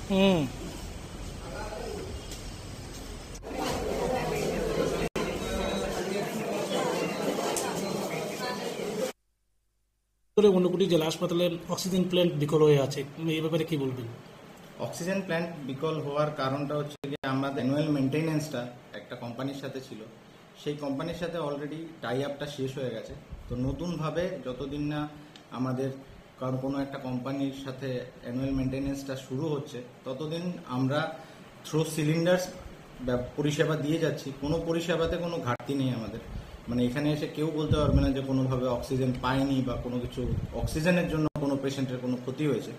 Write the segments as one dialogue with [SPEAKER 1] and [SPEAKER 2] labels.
[SPEAKER 1] হুম। ঊনকোটি জেলা হাসপাতালের oxygen plant বিকল হয়ে আছে, এই ব্যাপারে কি বলবেন?
[SPEAKER 2] অক্সিজেন প্ল্যান্ট বিকল হওয়ার কারণটা হচ্ছে যে আমাদের অ্যানুয়াল মেনটেনেন্সটা একটা কোম্পানির সাথে ছিল, সেই কোম্পানির সাথে অলরেডি টাই আপটা শেষ হয়ে গেছে। তো নতুনভাবে যতদিন না আমাদের কারণ কোনো একটা কোম্পানির সাথে অ্যানুয়াল মেনটেনেন্সটা শুরু হচ্ছে ততদিন আমরা থ্রো সিলিন্ডার্স পরিষেবা দিয়ে যাচ্ছি। কোনো পরিষেবাতে কোনো ঘাটতি নেই আমাদের, মানে এখানে এসে কেউ বলতে পারবে না যে কোনোভাবে অক্সিজেন পায়নি বা কোনো কিছু অক্সিজেনের জন্য কোনো পেশেন্টের কোনো ক্ষতি হয়েছে।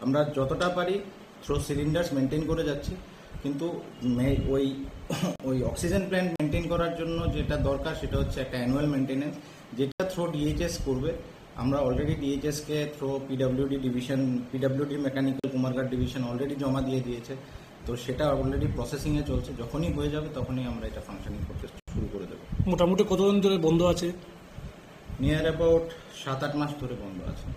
[SPEAKER 2] আমরা যতটা পারি থ্রো সিলিন্ডার্স মেনটেন করে যাচ্ছি, কিন্তু ওই ওই অক্সিজেন প্ল্যান্ট মেনটেন করার জন্য যেটা দরকার সেটা হচ্ছে একটা অ্যানুয়াল মেনটেনেন্স, যেটা থ্রো ডিএইচএস করবে। আমরা অলরেডি ডিএইচএসকে through PWD mechanical Kumarghat division already জমা দিয়ে দিয়েছে। তো সেটা অলরেডি প্রসেসিংয়ে চলছে, যখনই হয়ে যাবে তখনই আমরা এটা ফাংশনিং করতে শুরু করে দেবো।
[SPEAKER 1] মোটামুটি কতদিন ধরে বন্ধ আছে?
[SPEAKER 2] নিয়ার অ্যাবাউট 7-8 মাস ধরে বন্ধ আছে।